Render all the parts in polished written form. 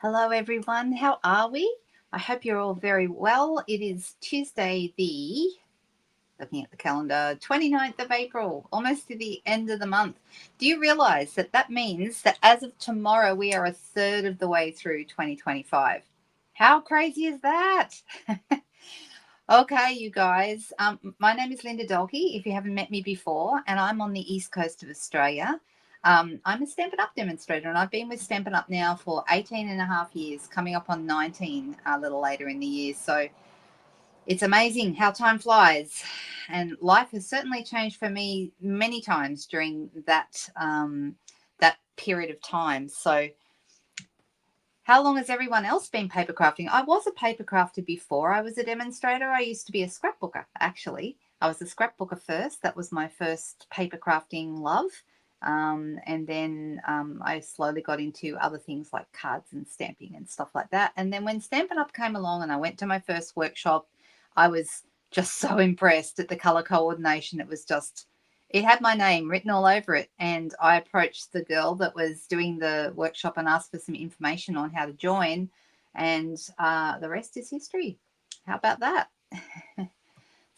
Hello everyone, how are we? I hope you're all very well. It is Tuesday looking at the calendar, 29th of April, almost to the end of the month. Do you realize that that means that as of tomorrow, we are a third of the way through 2025? How crazy is that? Okay, you guys. My name is Linda Dolke, if you haven't met me before, and I'm on the east coast of Australia. I'm a Stampin' Up demonstrator, and I've been with Stampin' Up now for 18 and a half years, coming up on 19 a little later in the year. So it's amazing how time flies, and life has certainly changed for me many times during that period of time. So how long has everyone else been paper crafting? I was a paper crafter before I was a demonstrator. I used to be a scrapbooker, actually. I was a scrapbooker first. That was my first paper crafting love. And then I slowly got into other things like cards and stamping and stuff like that. And then when Stampin' Up came along and I went to my first workshop, I was just so impressed at the color coordination. It had my name written all over it. And I approached the girl that was doing the workshop and asked for some information on how to join. And the rest is history. How about that?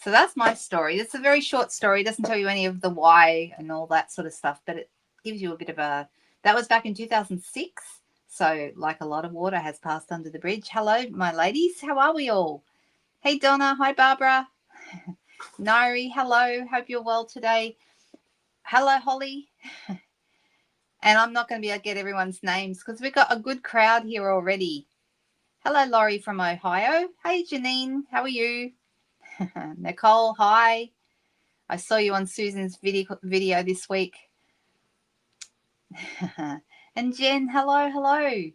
So that's my story. It's a very short story. It doesn't tell you any of the why and all that sort of stuff, but it gives you a bit of that was back in 2006. So like a lot of water has passed under the bridge. Hello, my ladies. How are we all? Hey, Donna. Hi, Barbara. Nairi, hello. Hope you're well today. Hello, Holly. And I'm not going to be able to get everyone's names because we've got a good crowd here already. Hello, Laurie from Ohio. Hey, Janine. How are you? Nicole, hi. I saw you on Susan's video this week. And Jen, hello.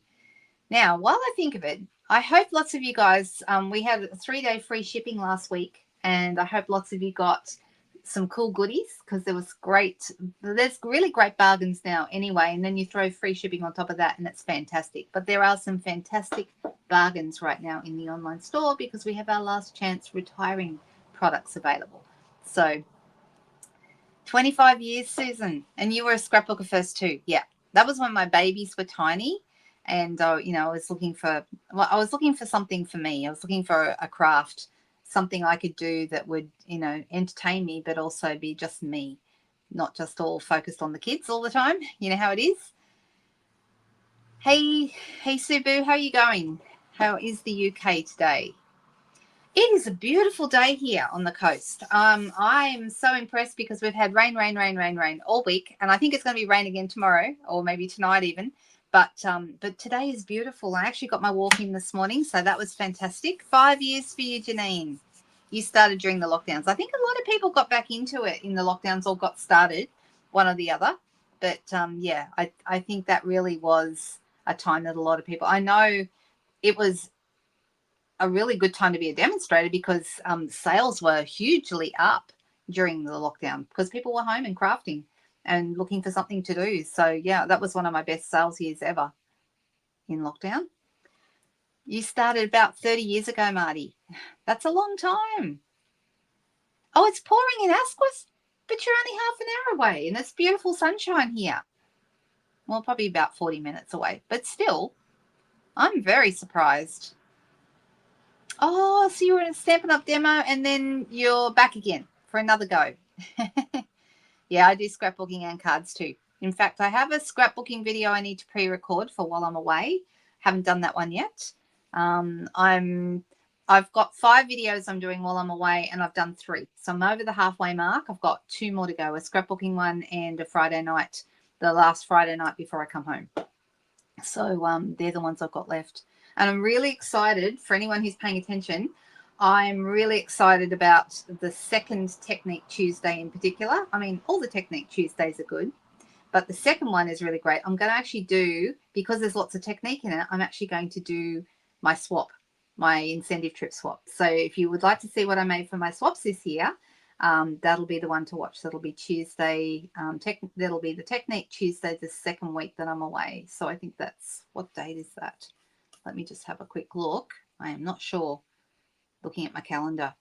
Now, while I think of it, I hope lots of you guys, we had a 3-day free shipping last week, and I hope lots of you got some cool goodies because there's really great bargains now anyway, and then you throw free shipping on top of that and it's fantastic. But there are some fantastic bargains right now in the online store because we have our last chance retiring products available. So 25 years, Susan, and you were a scrapbooker first too. Yeah, that was when my babies were tiny, and I was looking for something for me. I was looking for a craft, something I could do that would entertain me, but also be just me, not just all focused on the kids all the time. You know how it is. Hey, Subu, how are you going? How is the UK today? It is a beautiful day here on the coast. I'm so impressed because we've had rain all week, and I think it's going to be rain again tomorrow or maybe tonight even. But today is beautiful. I actually got my walk in this morning, so that was fantastic. 5 years for you, Janine. You started during the lockdowns. I think a lot of people got back into it in the lockdowns or got started, one or the other. But yeah, I think that really was a time that a lot of people. I know it was a really good time to be a demonstrator because sales were hugely up during the lockdown because people were home and crafting and looking for something to do. So yeah, that was one of my best sales years ever in lockdown. You started about 30 years ago, Marty. That's a long time. Oh, it's pouring in Asquith, but you're only half an hour away and it's beautiful sunshine here. Well, probably about 40 minutes away, but still, I'm very surprised. Oh, so you were in a Stampin' Up demo and then you're back again for another go. Yeah, I do scrapbooking and cards too. In fact, I have a scrapbooking video I need to pre-record for while I'm away. Haven't done that one yet. I've got 5 videos I'm doing while I'm away, and I've done 3. So I'm over the halfway mark. I've got 2 more to go, a scrapbooking one and a Friday night, the last Friday night before I come home. So they're the ones I've got left. And I'm really excited for anyone who's paying attention. I'm really excited about the second Technique Tuesday in particular. I mean, all the Technique Tuesdays are good, but the second one is really great. I'm going to actually do, because there's lots of technique in it, I'm actually going to do my swap, my incentive trip swap. So if you would like to see what I made for my swaps this year, that'll be the one to watch. That'll be Tuesday. That'll be the Technique Tuesday, the second week that I'm away. So I think that's, what date is that? Let me just have a quick look. I am not sure. Looking at my calendar.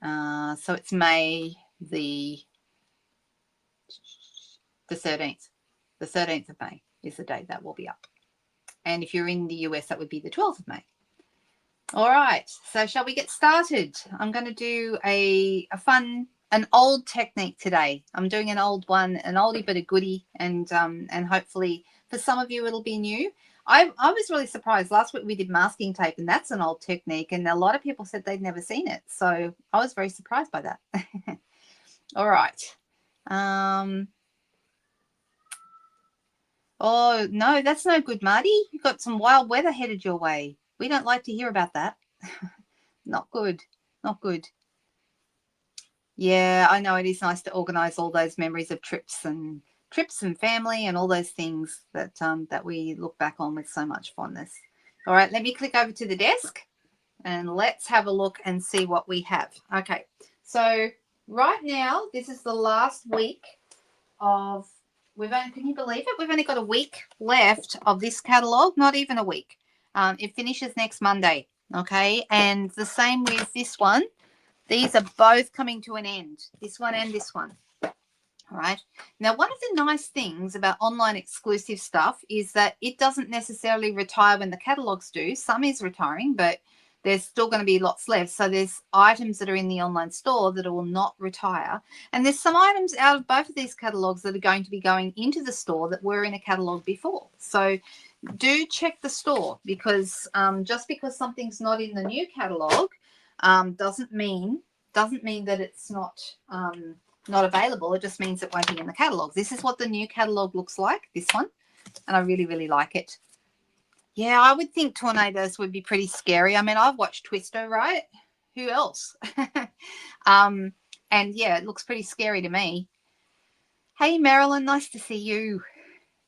So it's May the 13th. The 13th of May is the date that will be up. And if you're in the US, that would be the 12th of May. All right, so shall we get started? I'm going to do an old technique today. I'm doing an old one, an oldie but a goodie, and hopefully for some of you it'll be new. I was really surprised. Last week we did masking tape, and that's an old technique, and a lot of people said they'd never seen it. So I was very surprised by that. All right. Oh, no, that's no good, Marty. You've got some wild weather headed your way. We don't like to hear about that. Not good. Not good. Yeah, I know it is nice to organise all those memories of trips and family and all those things that that we look back on with so much fondness. All right, let me click over to the desk and let's have a look and see what we have. Okay, so right now, this is the last week of, can you believe it? We've only got a week left of this catalogue, not even a week. It finishes next Monday, okay? And the same with this one. These are both coming to an end, this one and this one. All right. Now, one of the nice things about online exclusive stuff is that it doesn't necessarily retire when the catalogs do. Some is retiring, but there's still going to be lots left. So there's items that are in the online store that will not retire. And there's some items out of both of these catalogs that are going to be going into the store that were in a catalog before. So do check the store, because just because something's not in the new catalog doesn't mean that it's not available. It just means it won't be in the catalogs. This is what the new catalog looks like, this one, and I really, really like it. Yeah, I would think tornadoes would be pretty scary. I mean, I've watched Twister, right? Who else? And yeah, it looks pretty scary to me. Hey, Marilyn, nice to see you.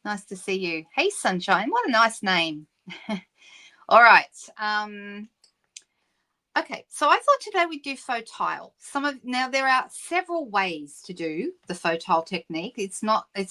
Nice to see you. Hey, Sunshine, what a nice name. All right. Okay, so I thought today we'd do faux tile. Now there are several ways to do the faux tile technique. It's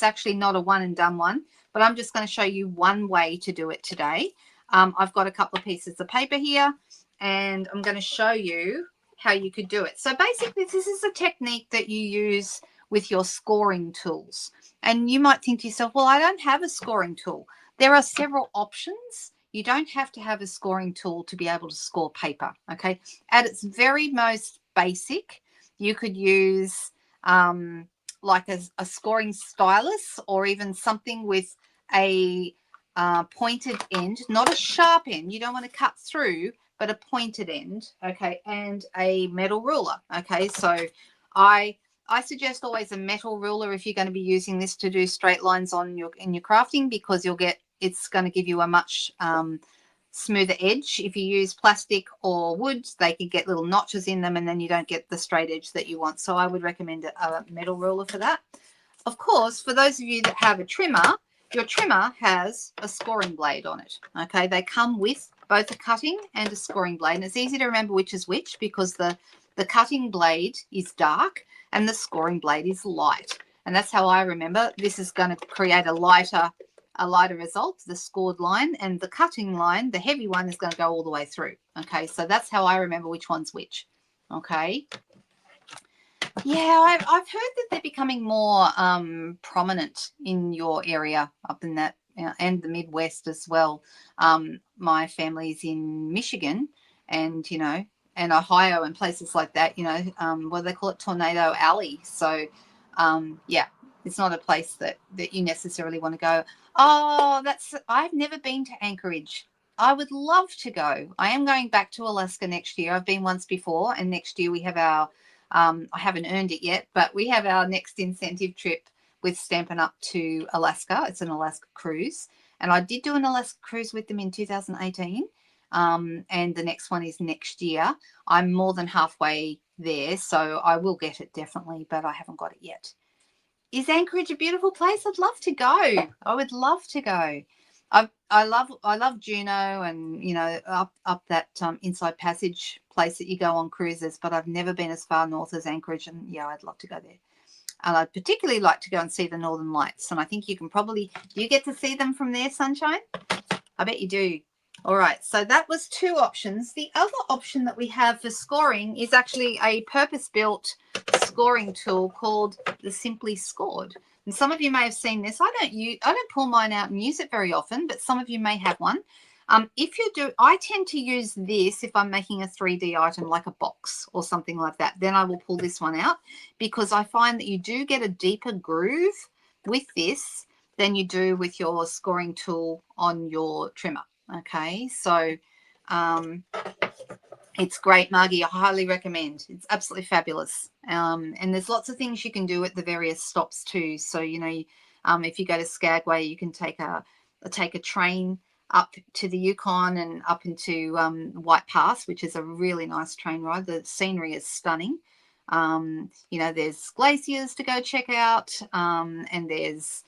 actually not a one and done one, but I'm just going to show you one way to do it today. I've got a couple of pieces of paper here, and I'm going to show you how you could do it. So basically, this is a technique that you use with your scoring tools. And you might think to yourself, well, I don't have a scoring tool. There are several options. You don't have to have a scoring tool to be able to score paper, okay? At its very most basic, you could use like a scoring stylus, or even something with a pointed end, not a sharp end. You don't want to cut through, but a pointed end, okay, and a metal ruler, okay? So I suggest always a metal ruler if you're going to be using this to do straight lines in your crafting, because it's going to give you a much smoother edge. If you use plastic or wood, they can get little notches in them, and then you don't get the straight edge that you want. So I would recommend a metal ruler for that. Of course, for those of you that have a trimmer, your trimmer has a scoring blade on it. Okay, they come with both a cutting and a scoring blade, and it's easy to remember which is which, because the cutting blade is dark and the scoring blade is light. And that's how I remember. This is going to create a lighter result, the scored line, and the cutting line, the heavy one, is going to go all the way through. Okay, so that's how I remember which one's which. Okay. Yeah, I've heard that they're becoming more prominent in your area up in that, and the Midwest as well. My family's in Michigan, and and Ohio and places like that. What do they call it? Tornado Alley. So yeah, it's not a place that you necessarily want to go. Oh, I've never been to Anchorage. I would love to go. I am going back to Alaska next year. I've been once before, and next year we have our I haven't earned it yet, but we have our next incentive trip with Stampin' Up to Alaska. It's an Alaska cruise, and I did do an Alaska cruise with them in 2018, and the next one is next year. I'm more than halfway there, so I will get it definitely, but I haven't got it yet. Is Anchorage a beautiful place? I'd love to go. I would love to go. I love Juneau, and up that Inside Passage place that you go on cruises, but I've never been as far north as Anchorage, and yeah, I'd love to go there. And I'd particularly like to go and see the Northern Lights, and I think you can do you get to see them from there, Sunshine? I bet you do. All right, so that was two options. The other option that we have for scoring is actually a purpose-built scoring tool called the Simply Scored. And some of you may have seen this. I don't pull mine out and use it very often, but some of you may have one. If you do, I tend to use this if I'm making a 3D item like a box or something like that. Then I will pull this one out because I find that you do get a deeper groove with this than you do with your scoring tool on your trimmer. Okay, so it's great, Margie. I highly recommend. It's absolutely fabulous. And there's lots of things you can do at the various stops too. So, you know, if you go to Skagway, you can take a train up to the Yukon and up into White Pass, which is a really nice train ride. The scenery is stunning. You know, there's glaciers to go check out, and there's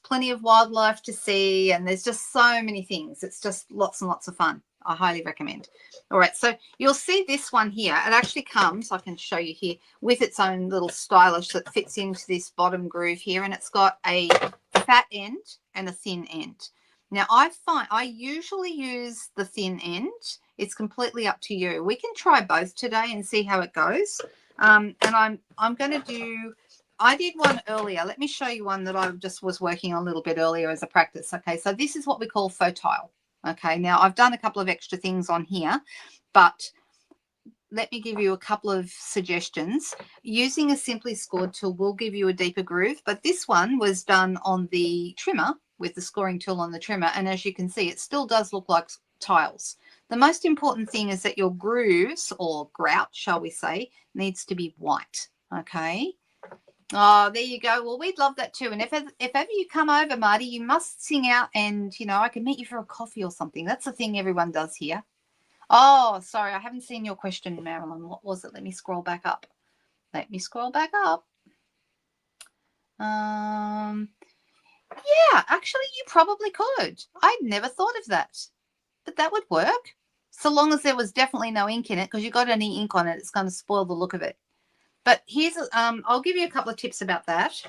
plenty of wildlife to see, and there's just so many things. It's just lots and lots of fun. I highly recommend. All right, so you'll see this one here. It actually comes, I can show you here, with its own little stylish that fits into this bottom groove here, and it's got a fat end and a thin end. Now, I usually use the thin end. It's completely up to you. We can try both today and see how it goes. And I'm going to do, I did one earlier. Let me show you one that I just was working on a little bit earlier as a practice. Okay, so this is what we call faux tile. Okay, now I've done a couple of extra things on here, but let me give you a couple of suggestions. Using a simply scored tool will give you a deeper groove, but this one was done on the trimmer with the scoring tool on the trimmer, and as you can see, it still does look like tiles. The most important thing is that your grooves, or grout, shall we say, needs to be white. Okay. Oh, there you go. Well, we'd love that too. And if ever you come over, Marty, you must sing out, and, you know, I can meet you for a coffee or something. That's the thing everyone does here. Oh, sorry, I haven't seen your question, Marilyn. What was it? Let me scroll back up. Let me scroll back up. Yeah, actually, you probably could. I'd never thought of that, but that would work. So long as there was definitely no ink in it, because you got any ink on it, it's going to spoil the look of it. But here's, I'll give you a couple of tips about that.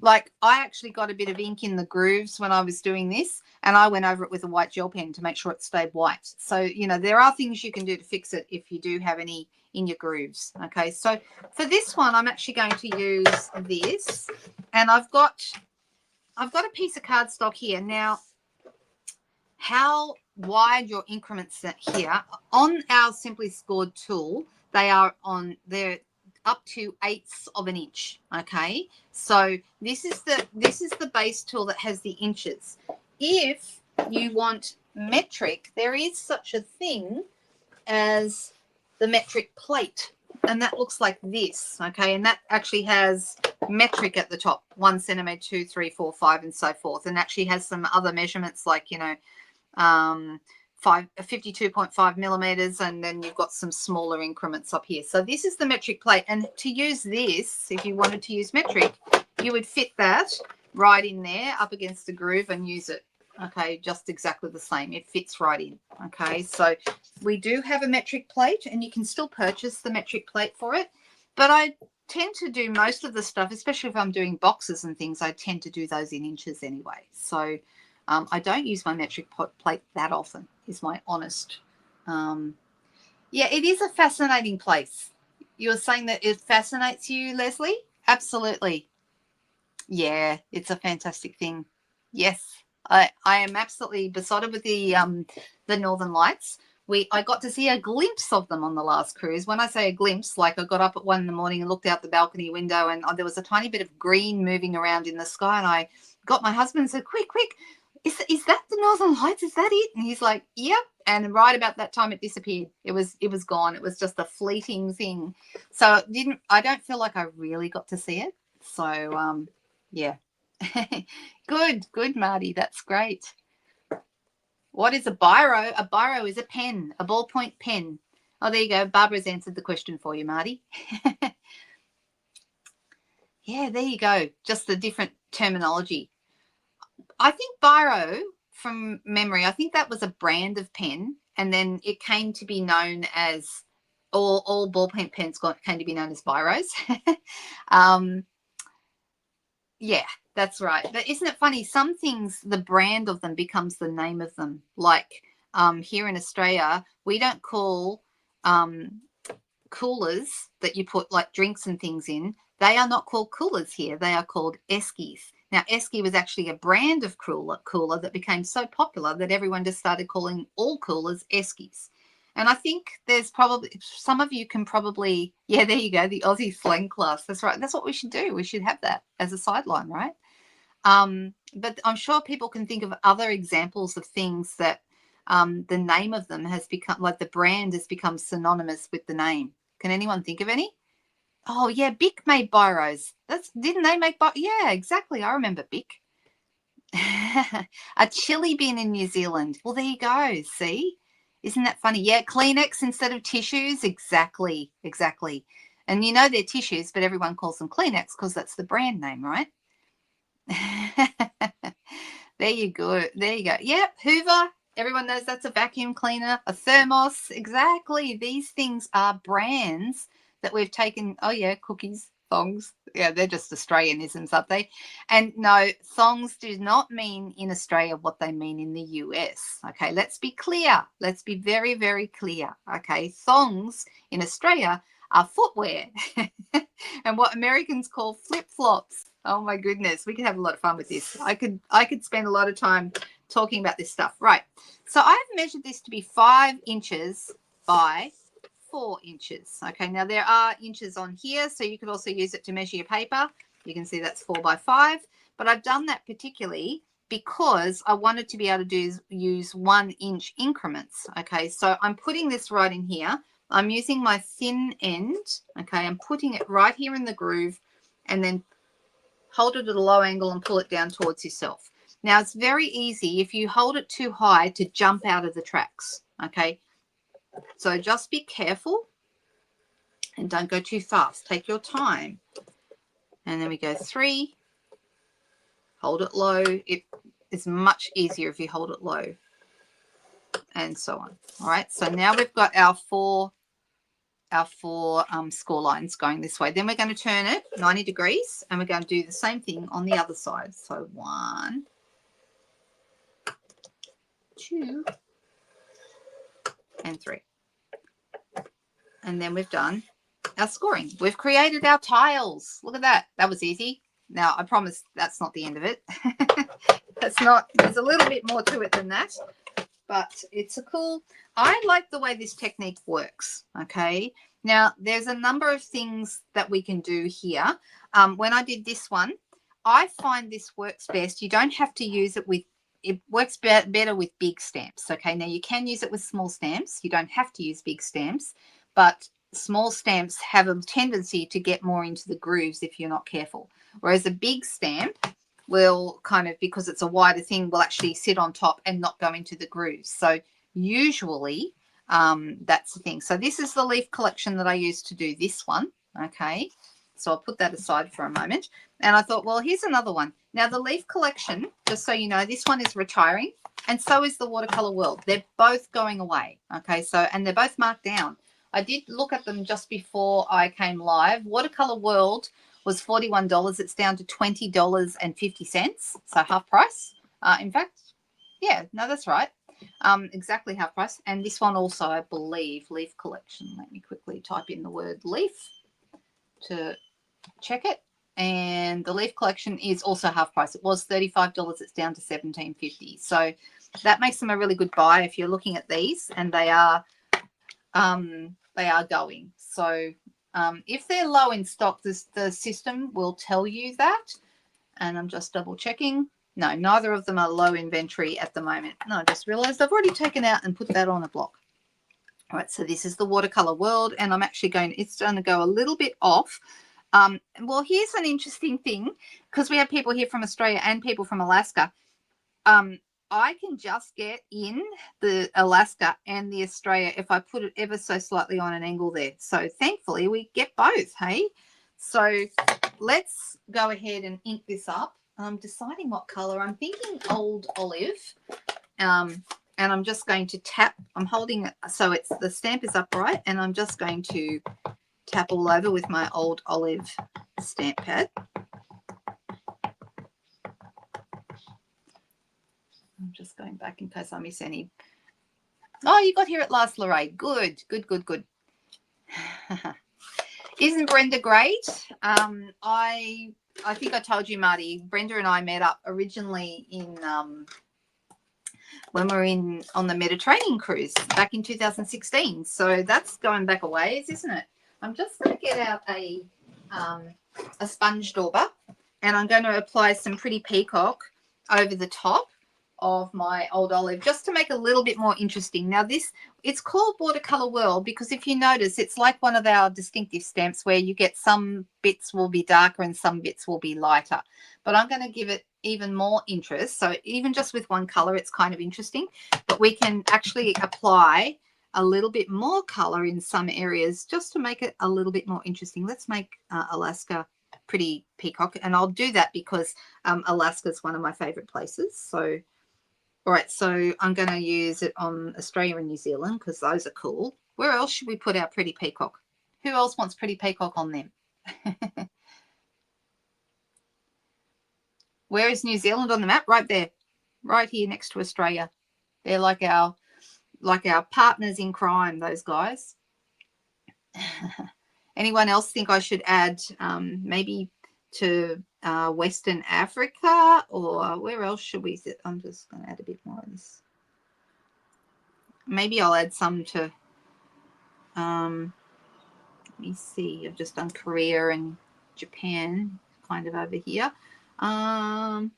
Like I actually got a bit of ink in the grooves when I was doing this, and I went over it with a white gel pen to make sure it stayed white. So, you know, there are things you can do to fix it if you do have any in your grooves. Okay, so for this one, I'm actually going to use this, and I've got a piece of cardstock here. Now, how wide your increments here on our simply scored tool, they're up to 1/8 of an inch. Okay, so this is the base tool that has the inches. If you want metric, there is such a thing as the metric plate, and that looks like this. Okay, and that actually has metric at the top, 1 centimeter, 2, 3, 4, 5, and so forth, and actually has some other measurements like, you know, 52.5 millimeters, and then you've got some smaller increments up here. So this is the metric plate, and to use this, if you wanted to use metric, you would fit that right in there up against the groove and use it. Okay, just exactly the same. It fits right in. Okay, so we do have a metric plate, and you can still purchase the metric plate for it, but I tend to do most of the stuff, especially if I'm doing boxes and things, I tend to do those in inches anyway. So I don't use my metric plate that often, is my honest. Yeah, it is a fascinating place. You were saying that it fascinates you, Leslie? Absolutely. Yeah, it's a fantastic thing. Yes, I am absolutely besotted with the Northern Lights. I got to see a glimpse of them on the last cruise. When I say a glimpse, like I got up at 1 in the morning and looked out the balcony window, and there was a tiny bit of green moving around in the sky, and I got my husband and said, quick, is that the Northern Lights? Is that it? And he's like, yep. And right about that time, it disappeared. It was gone. It was just a fleeting thing. So I don't feel like I really got to see it. So yeah. Good, Marty. That's great. What is a biro? A biro is a pen, a ballpoint pen. Oh, there you go. Barbara's answered the question for you, Marty. Yeah, there you go. Just the different terminology. I think biro, from memory, I think that was a brand of pen, and then it came to be known as all ballpoint pens came to be known as biros. Yeah, that's right. But isn't it funny? Some things, the brand of them becomes the name of them. Like here in Australia, we don't call coolers that you put like drinks and things in. They are not called coolers here. They are called eskies. Now, esky was actually a brand of cooler that became so popular that everyone just started calling all coolers eskies. And I think there's probably some of you can probably, yeah, there you go, the Aussie slang class. That's right. That's what we should do. We should have that as a sideline, right? But I'm sure people can think of other examples of things that the name of them has become, like the brand has become synonymous with the name. Can anyone think of any? Oh yeah, Bic made biros. Didn't they make yeah, exactly. I remember Bic. A chili bin in New Zealand. Well, there you go. See? Isn't that funny? Yeah, Kleenex instead of tissues. Exactly. Exactly. And you know they're tissues, but everyone calls them Kleenex because that's the brand name, right? There you go. There you go. Yep, Hoover. Everyone knows that's a vacuum cleaner. A thermos. Exactly. These things are brands that we've taken. Oh, yeah, cookies, thongs. Yeah, they're just Australianisms, aren't they? And no, thongs do not mean in Australia what they mean in the US. Okay, let's be clear. Let's be very, very clear. Okay, thongs in Australia are footwear and what Americans call flip-flops. Oh my goodness, we could have a lot of fun with this. I could spend a lot of time talking about this stuff. Right. So I've measured this to be 5 inches by 4 inches. Okay, now there are inches on here, so you could also use it to measure your paper. You can see that's 4 by 5, but I've done that particularly because I wanted to be able to use 1 inch increments. Okay, so I'm putting this right in here. I'm using my thin end. Okay, I'm putting it right here in the groove and then hold it at a low angle and pull it down towards yourself. Now, it's very easy if you hold it too high to jump out of the tracks, okay? So just be careful and don't go too fast. Take your time. And then we go 3, hold it low. It is much easier if you hold it low, and so on. All right, so now we've got our four score lines going this way. Then we're going to turn it 90 degrees and we're going to do the same thing on the other side. So 1, 2, and 3. And then we've done our scoring. We've created our tiles. Look at that. That was easy. Now, I promise that's not the end of it. That's not, there's a little bit more to it than that, but it's a cool, I like the way this technique works, okay? Now, there's a number of things that we can do here. When I did this one, I find this works best. You don't have to use it with, it works better with big stamps, okay? Now, you can use it with small stamps. You don't have to use big stamps, but small stamps have a tendency to get more into the grooves if you're not careful. Whereas a big stamp will kind of, because it's a wider thing, will actually sit on top and not go into the grooves. So usually that's the thing. So this is the leaf collection that I used to do this one. Okay, so I'll put that aside for a moment. And I thought, well, here's another one. Now the leaf collection, just so you know, this one is retiring and so is the watercolor world. They're both going away. Okay, so, and they're both marked down. I did look at them just before I came live. Watercolor world was $41. It's down to $20.50, so half price. In fact, yeah, no, that's right. Exactly half price. And this one also, I believe, leaf collection. Let me quickly type in the word leaf to check it. And the leaf collection is also half price. It was $35. It's down to $17.50. So that makes them a really good buy if you're looking at these, and they are going. So if they're low in stock, the system will tell you that. And I'm just double checking. No, neither of them are low inventory at the moment. No, I just realized I've already taken out and put that on a block. All right, so this is the watercolor world, and I'm actually it's going to go a little bit off. Well, here's an interesting thing, because we have people here from Australia and people from Alaska. I can just get in the Alaska and the Australia if I put it ever so slightly on an angle there. So thankfully we get both, hey? So let's go ahead and ink this up. I'm deciding what color. I'm thinking old olive. And I'm just going to tap. I'm holding it so it's the stamp is upright, and I'm just going to tap all over with my old olive stamp pad. I'm just going back in case I miss any. Oh, you got here at last, Lorraine. Good, good, good, good. Isn't Brenda great? I think I told you, Marty, Brenda and I met up originally in when we were on the Mediterranean cruise back in 2016. So that's going back a ways, isn't it? I'm just going to get out a sponge dauber, and I'm going to apply some Pretty Peacock over the top of my old olive just to make it a little bit more interesting. Now it's called Watercolor World because if you notice, it's like one of our distinctive stamps where you get some bits will be darker and some bits will be lighter. But I'm going to give it even more interest. So even just with one color, it's kind of interesting. But we can actually apply a little bit more color in some areas just to make it a little bit more interesting. Let's make Alaska Pretty Peacock. And I'll do that because Alaska is one of my favorite places. So all right, so I'm going to use it on Australia and New Zealand because those are cool. Where else should we put our Pretty Peacock? Who else wants Pretty Peacock on them? Where is New Zealand on the map? Right there, right here next to Australia. They're like our partners in crime, those guys. Anyone else think I should add maybe to Western Africa, or where else should we sit? I'm just going to add a bit more of this. Maybe I'll add some to, let me see, I've just done Korea and Japan kind of over here. Well,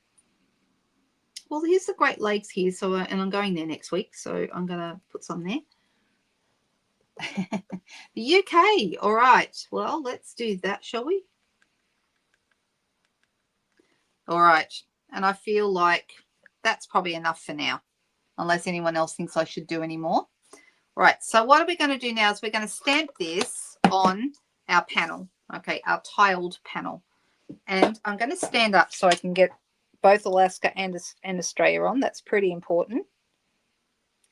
here's the Great Lakes here, so and I'm going there next week, so I'm going to put some there. The UK, all right, well, let's do that, shall we? All right, and I feel like that's probably enough for now, unless anyone else thinks I should do any more. All right, so what are we going to do now is we're going to stamp this on our panel, okay, our tiled panel. And I'm going to stand up so I can get both Alaska and Australia on. That's pretty important.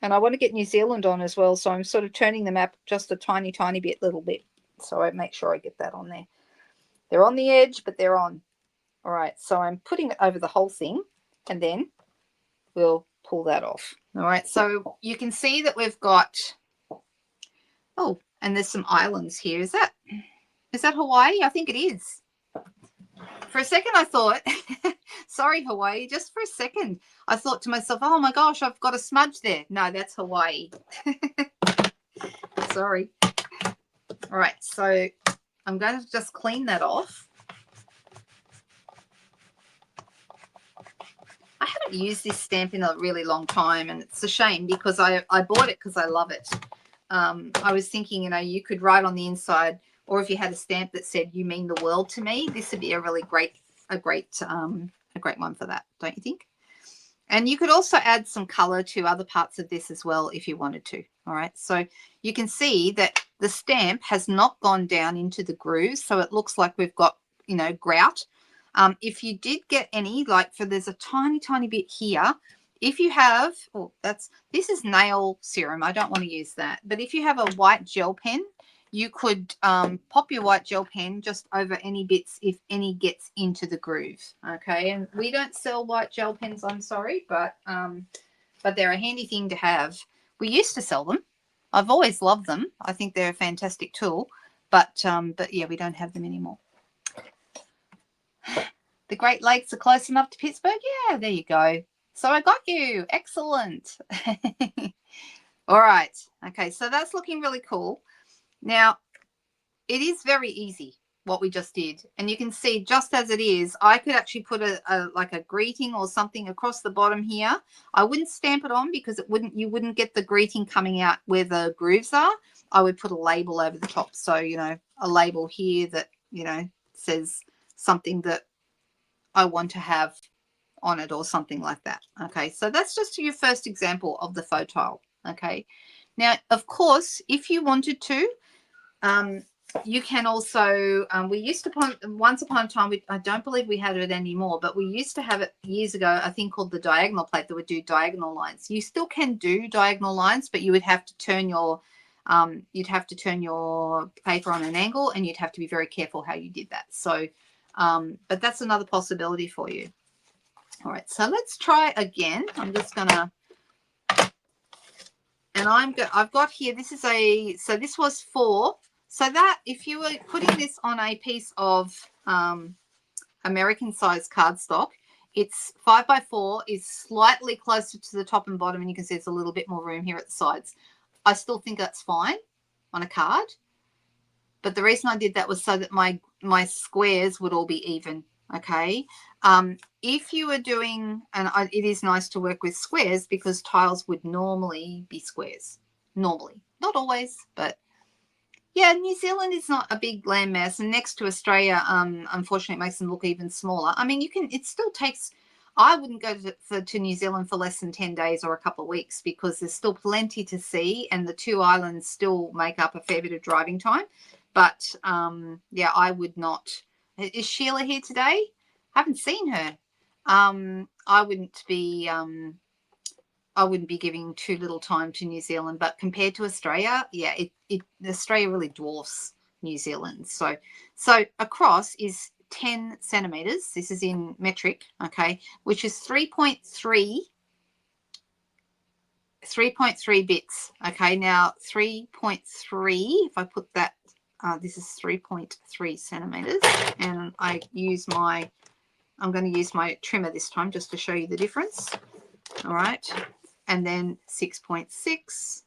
And I want to get New Zealand on as well, so I'm sort of turning the map just a tiny, tiny bit, little bit, so I make sure I get that on there. They're on the edge, but they're on. All right, so I'm putting it over the whole thing, and then we'll pull that off. All right, so you can see that we've got, oh, and there's some islands here. Is that Hawaii? I think it is. For a second, I thought, sorry, Hawaii, just for a second, I thought to myself, oh my gosh, I've got a smudge there. No, that's Hawaii. Sorry. All right, so I'm going to just clean that off. I haven't used this stamp in a really long time, and it's a shame because I bought it because I love it. I was thinking, you know, you could write on the inside, or if you had a stamp that said "You mean the world to me," this would be a really great one for that, don't you think? And you could also add some color to other parts of this as well if you wanted to. All right, so you can see that the stamp has not gone down into the grooves, so it looks like we've got, you know, grout. If you did get any, like, there's a tiny, tiny bit here. If you have, oh, this is nail serum. I don't want to use that. But if you have a white gel pen, you could pop your white gel pen just over any bits if any gets into the groove. Okay, and we don't sell white gel pens, I'm sorry, but they're a handy thing to have. We used to sell them. I've always loved them. I think they're a fantastic tool, but yeah, we don't have them anymore. The Great Lakes are close enough to Pittsburgh. Yeah, there you go. So I got you. Excellent. All right. Okay, so that's looking really cool. Now, it is very easy what we just did. And you can see just as it is, I could actually put like a greeting or something across the bottom here. I wouldn't stamp it on because you wouldn't get the greeting coming out where the grooves are. I would put a label over the top. So, you know, a label here that, you know, says something that I want to have on it or something like that. Okay, so that's just your first example of the faux tile. Okay, now of course if you wanted to, you can also, we used to, once upon a time, I don't believe we have it anymore, but we used to have it years ago, I think called the diagonal plate, that would do diagonal lines. You still can do diagonal lines, but you would have to turn your paper on an angle, and you'd have to be very careful how you did that. So but that's another possibility for you. All right, so let's try again. I'm just gonna, and I've got here, this is so this was Faux So that if you were putting this on a piece of American size cardstock, it's 5x4 is slightly closer to the top and bottom, and you can see there's a little bit more room here at the sides. I still think that's fine on a card, but the reason I did that was so that my squares would all be even. Okay, if you were doing, and it is nice to work with squares because tiles would normally be squares. Normally, not always, but yeah, New Zealand is not a big landmass, and next to Australia, unfortunately, it makes them look even smaller. I mean, it still takes. I wouldn't go to New Zealand for less than 10 days or a couple of weeks because there's still plenty to see, and the two islands still make up a fair bit of driving time. But yeah, I would not. Is Sheila here today? I haven't seen her. I wouldn't be giving too little time to New Zealand, but compared to Australia, yeah, Australia really dwarfs New Zealand. So across is 10 centimeters. This is in metric, okay, which is 3.3 bits. Okay, now 3.3, if I put that, this is 3.3 centimeters, and I'm going to use my trimmer this time just to show you the difference. All right, and then 6.6,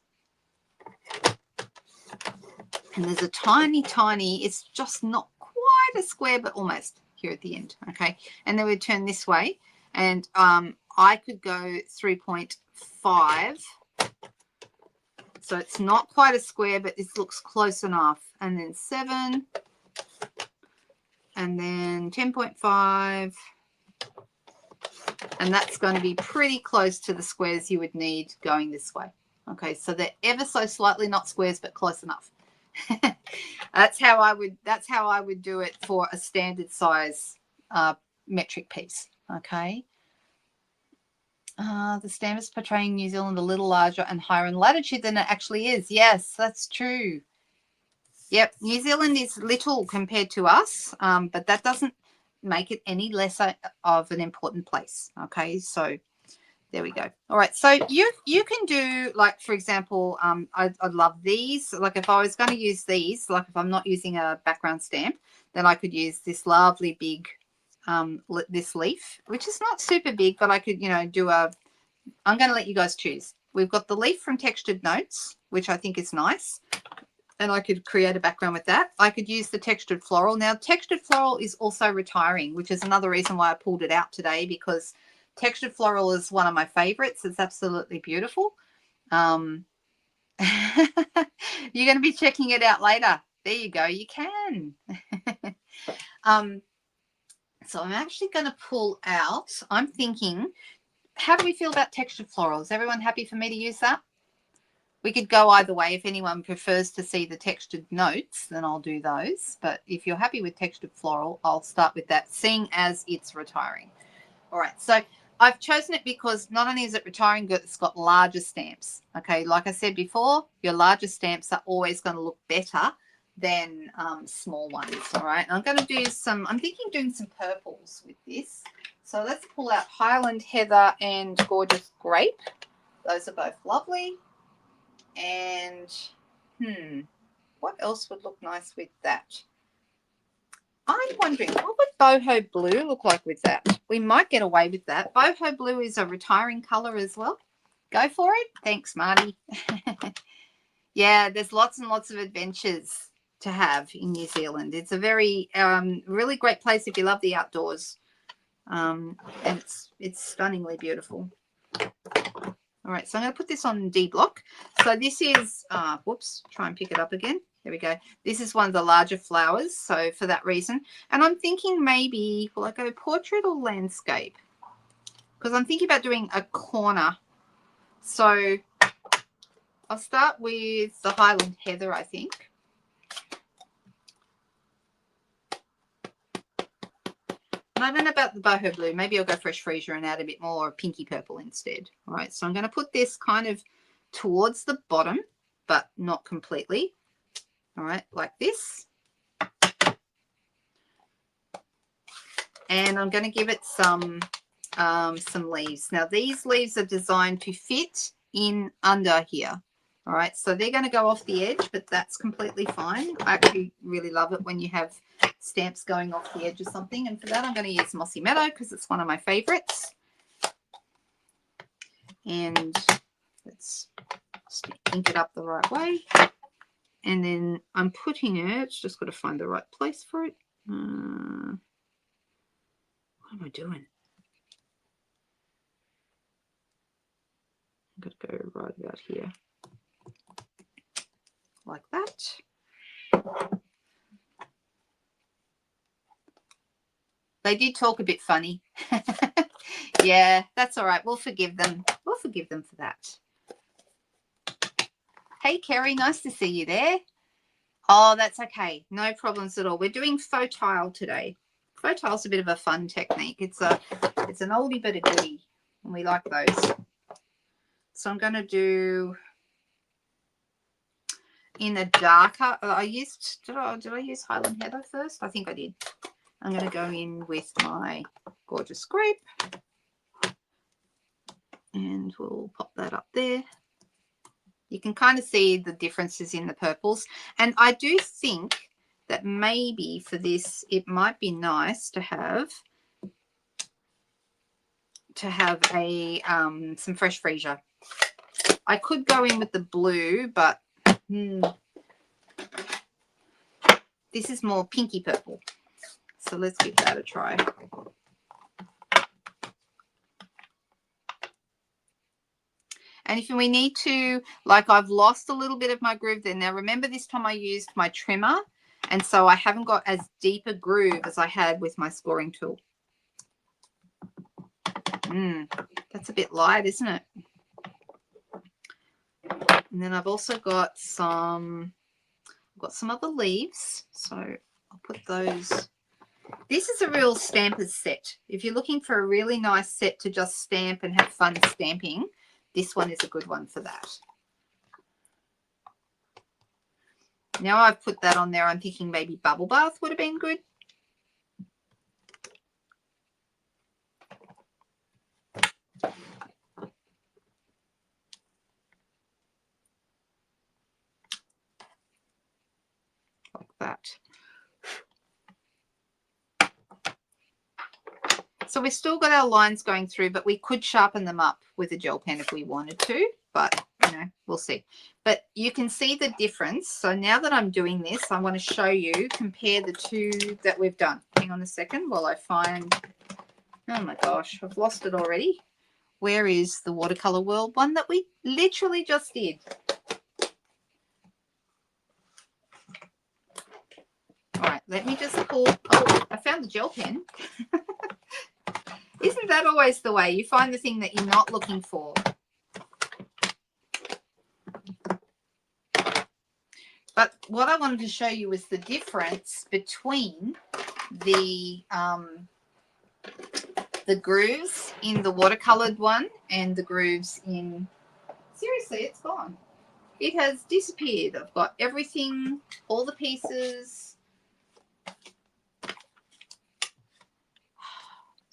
and there's a tiny, it's just not quite a square, but almost here at the end. Okay, and then we turn this way, and I could go 3.5. So it's not quite a square, but this looks close enough. And then 7, and then 10.5, and that's going to be pretty close to the squares you would need going this way. Okay, so they're ever so slightly not squares, but close enough. That's how I would do it for a standard size metric piece. Okay. The stamp is portraying New Zealand a little larger and higher in latitude than it actually is. Yes, that's true. Yep, New Zealand is little compared to us, but that doesn't make it any less of an important place. Okay, so there we go. All right, so you can do, like, for example, I'd love these. Like if I was going to use these, like if I'm not using a background stamp, then I could use this lovely big this leaf, which is not super big, but I could, do I'm going to let you guys choose. We've got the leaf from Textured Notes, which I think is nice, and I could create a background with that. I could use the Textured Floral. Now, Textured Floral is also retiring, which is another reason why I pulled it out today, because Textured Floral is one of my favorites. It's absolutely beautiful. You're going to be checking it out later. There you go. You can. So I'm actually going to pull out. I'm thinking, how do we feel about Textured Floral? Is everyone happy for me to use that? We could go either way. If anyone prefers to see the Textured Notes, then I'll do those. But if you're happy with Textured Floral, I'll start with that, seeing as it's retiring. All right, so I've chosen it because not only is it retiring, but it's got larger stamps. Okay, like I said before, your larger stamps are always going to look better than small ones. All right, and I'm going to do I'm thinking of doing some purples with this. So let's pull out Highland Heather and Gorgeous Grape. Those are both lovely. And what else would look nice with that? I'm wondering, what would Boho Blue look like with that? We might get away with that. Boho Blue is a retiring color as well. Go for it. Thanks, Marty. Yeah, there's lots and lots of adventures to have in New Zealand. It's a very really great place if you love the outdoors, and it's stunningly beautiful. All right, so I'm going to put this on D block. So this is whoops, try and pick it up again. There we go. This is one of the larger flowers, so for that reason. And I'm thinking maybe, will I go portrait or landscape? Because I'm thinking about doing a corner. So I'll start with the Highland Heather, I think. I don't know about the Boho Blue. Maybe I'll go Fresh Freesia and add a bit more pinky purple instead. All right, so I'm going to put this kind of towards the bottom, but not completely. All right, like this. And I'm going to give it some leaves. Now, these leaves are designed to fit in under here. All right, so they're going to go off the edge, but that's completely fine. I actually really love it when you have stamps going off the edge of something. And for that, I'm going to use Mossy Meadow because it's one of my favorites. And let's ink it up the right way. And then I'm putting it, just got to find the right place for it. What am I doing? I'm going to go right about here. Like that. They did talk a bit funny. Yeah, that's all right. We'll forgive them. We'll forgive them for that. Hey, Kerry, nice to see you there. Oh, that's okay. No problems at all. We're doing faux tile today. Faux tile's a bit of a fun technique. It's an oldie but a goodie, and we like those. So I'm going to do in a darker. Did I use Highland Heather first? I think I did. I'm going to go in with my gorgeous grape, and we'll pop that up there. You can kind of see the differences in the purples, and I do think that maybe for this it might be nice to have a some fresh freesia. I could go in with the blue, but this is more pinky purple. So let's give that a try. And if we need to, like I've lost a little bit of my groove there. Now remember this time I used my trimmer, and so I haven't got as deep a groove as I had with my scoring tool. That's a bit light, isn't it? And then I've also got some other leaves, so I'll put those. This is a real stampers set. If you're looking for a really nice set to just stamp and have fun stamping, this one is a good one for that. Now I've put that on there, I'm thinking maybe bubble bath would have been good. Like that. So we've still got our lines going through, but we could sharpen them up with a gel pen if we wanted to, but you know, we'll see. But you can see the difference. So now that I'm doing this, I want to show you, compare the two that we've done. Hang on a second while I find, oh my gosh, I've lost it already. Where is the Watercolor World one that we literally just did? All right, let me just pull. Oh, I found the gel pen. Isn't that always the way? You find the thing that you're not looking for. But what I wanted to show you was the difference between the grooves in the watercolored one and the grooves in... Seriously, it's gone. It has disappeared. I've got everything, all the pieces.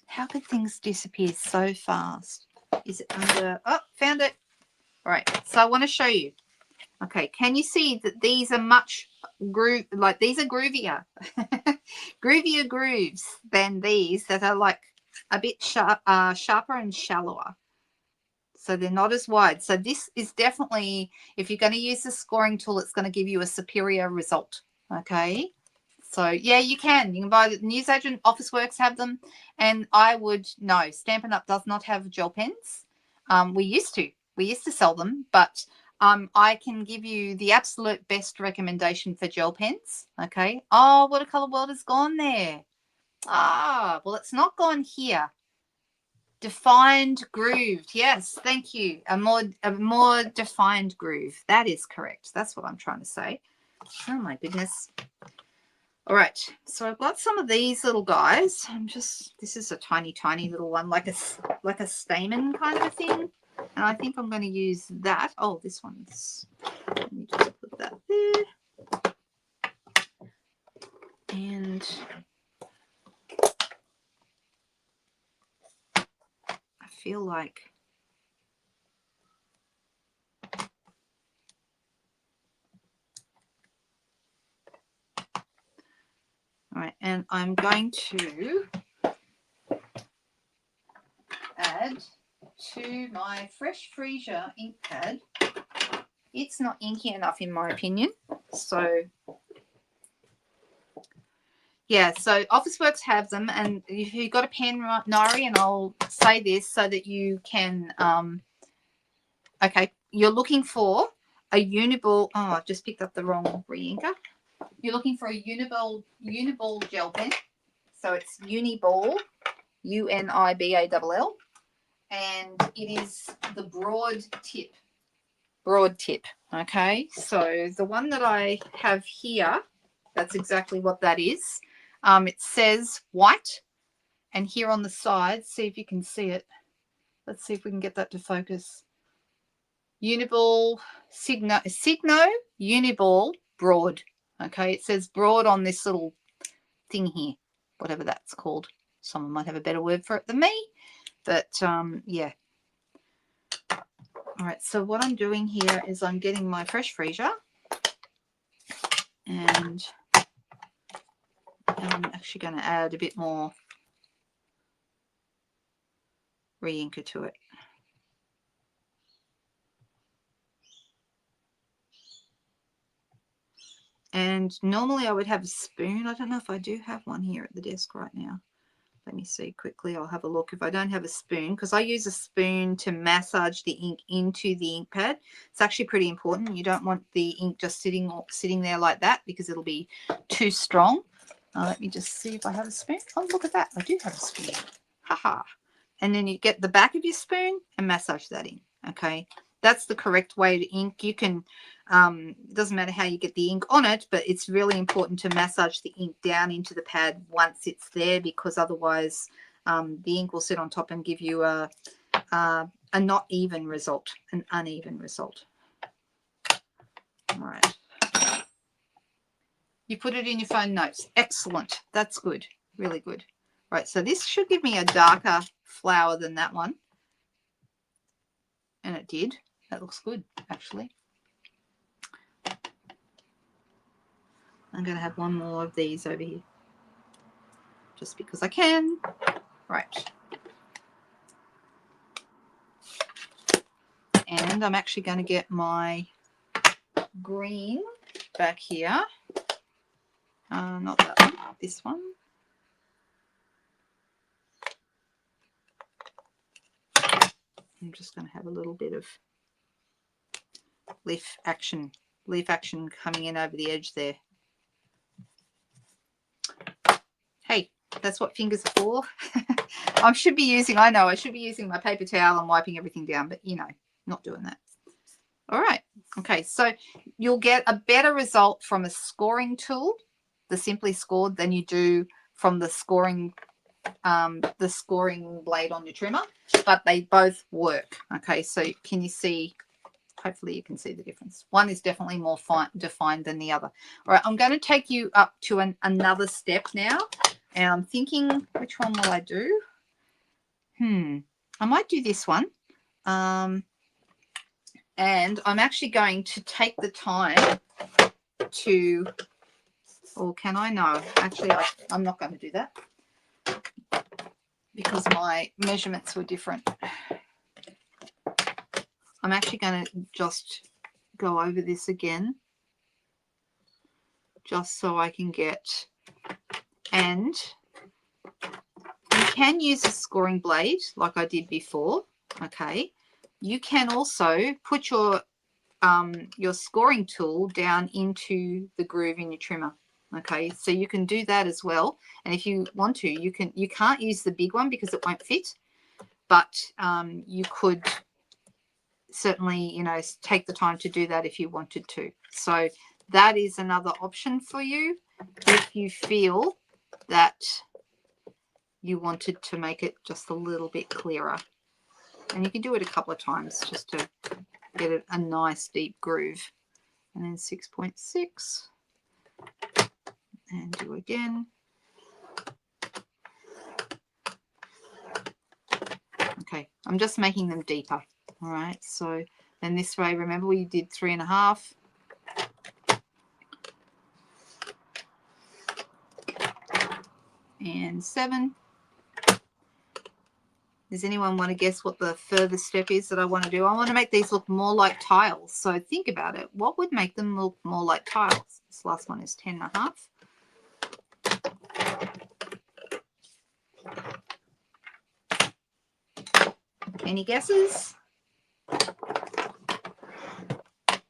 How could things disappear so fast? Is it under... Oh, found it. All right, so I want to show you. Okay, can you see that these are much these are groovier. Groovier grooves than these that are like a bit sharper and shallower. So they're not as wide. So this is definitely, if you're going to use the scoring tool, it's going to give you a superior result. Okay. So yeah, you can buy the newsagent, Officeworks have them, and I would no. Stampin' Up does not have gel pens. We used to sell them, but I can give you the absolute best recommendation for gel pens. Okay. Oh, Watercolor World is gone there. Ah, well, it's not gone here. Defined grooved. Yes, thank you. A more defined groove. That is correct. That's what I'm trying to say. Oh my goodness. All right, so I've got some of these little guys. This is a tiny, tiny little one, like a stamen kind of a thing. And I think I'm going to use that. Oh, this one's, let me just put that there. And I feel like and I'm going to add to my Fresh Freesia ink pad. It's not inky enough in my opinion. So yeah, so Officeworks have them, and if you've got a pen, Nari, and I'll say this so that you can, okay, you're looking for a uniball, oh, I've just picked up the wrong re-inker. You're looking for a uniball gel pen. So it's Uniball, UNIBALL, and it is the broad tip, okay? So the one that I have here, that's exactly what that is. It says white, and here on the side, see if you can see it. Let's see if we can get that to focus. Uniball, Signo Uniball broad. Okay, it says broad on this little thing here, whatever that's called. Someone might have a better word for it than me, but yeah. All right, so what I'm doing here is I'm getting my Fresh Freesia, and I'm actually going to add a bit more re-inker to it. And normally I would have a spoon. I don't know if I do have one here at the desk right now. Let me see quickly. I'll have a look if I don't have a spoon, because I use a spoon to massage the ink into the ink pad. It's actually pretty important. You don't want the ink just sitting there like that, because it'll be too strong. Let me just see if I have a spoon. Oh, look at that. I do have a spoon. Haha. And then you get the back of your spoon and massage that in. Okay. That's the correct way to ink. You can, it doesn't matter how you get the ink on it, but it's really important to massage the ink down into the pad once it's there, because otherwise the ink will sit on top and give you a not even result, an uneven result. All right. You put it in your phone notes. Excellent. That's good. Really good. Right. So this should give me a darker flower than that one. And it did. That looks good, actually. I'm going to have one more of these over here, just because I can. Right. And I'm actually going to get my green back here. Not that one, this one. I'm just going to have a little bit of leaf action coming in over the edge there. Hey, that's what fingers are for. I should be using my paper towel and wiping everything down, but you know, not doing that. All right. Okay, so you'll get a better result from a scoring tool, the Simply Scored, than you do from the scoring blade on your trimmer, but they both work. Okay, so can you see? Hopefully you can see the difference. One is definitely more defined than the other. All right, I'm going to take you up to another step now, and I'm thinking, which one will I do? I might do this one. And I'm actually going to take the time to, or can I? No, actually, I'm not going to do that, because my measurements were different. I'm actually going to just go over this again, just so I can get, and you can use a scoring blade like I did before. Okay, you can also put your scoring tool down into the groove in your trimmer. Okay, so you can do that as well, and if you want to, you can't use the big one because it won't fit, but you could certainly, you know, take the time to do that if you wanted to. So that is another option for you if you feel that you wanted to make it just a little bit clearer. And you can do it a couple of times just to get it a nice deep groove. And then 6.6, and do again. Okay, I'm just making them deeper. All right, so then this way, remember we did 3.5. and 7. Does anyone want to guess what the further step is that I want to do? I want to make these look more like tiles. So think about it. What would make them look more like tiles? This last one is 10.5. Any guesses?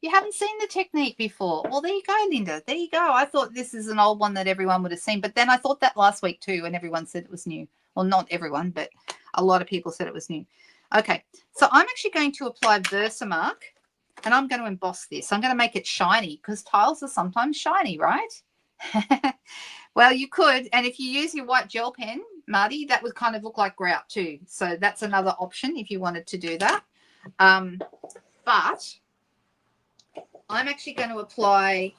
You haven't seen the technique before. Well, there you go, Linda. There you go. I thought this is an old one that everyone would have seen, but then I thought that last week too, and everyone said it was new. Well, not everyone, but a lot of people said it was new. Okay, so I'm actually going to apply Versamark, and I'm going to emboss this. I'm going to make it shiny because tiles are sometimes shiny, right? Well, you could, and if you use your white gel pen, Marty, that would kind of look like grout too. So that's another option if you wanted to do that. But I'm actually going to apply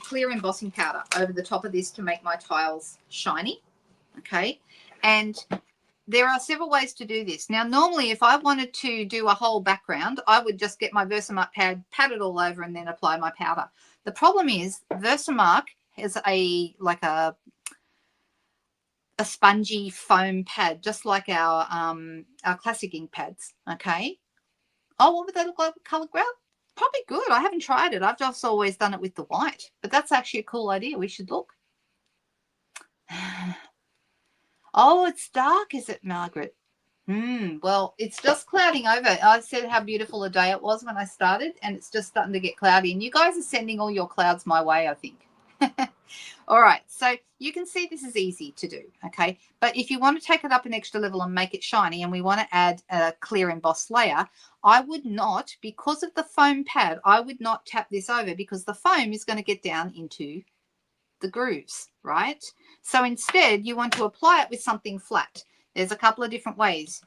clear embossing powder over the top of this to make my tiles shiny. Okay, and there are several ways to do this. Now, normally, if I wanted to do a whole background, I would just get my Versamark pad, pat it all over, and then apply my powder. The problem is Versamark has a spongy foam pad, just like our classic ink pads. Okay. Oh, what would they look like with colored grout? Probably good. I haven't tried it. I've just always done it with the white, but that's actually a cool idea. We should look. Oh, it's dark, is it, Margaret? Well, it's just clouding over. I said how beautiful a day it was when I started, and it's just starting to get cloudy. And you guys are sending all your clouds my way, I think. All right, so you can see this is easy to do, okay? But if you want to take it up an extra level and make it shiny, and we want to add a clear embossed layer, I would not, because of the foam pad, I would not tap this over because the foam is going to get down into the grooves, right? So instead, you want to apply it with something flat. There's a couple of different ways,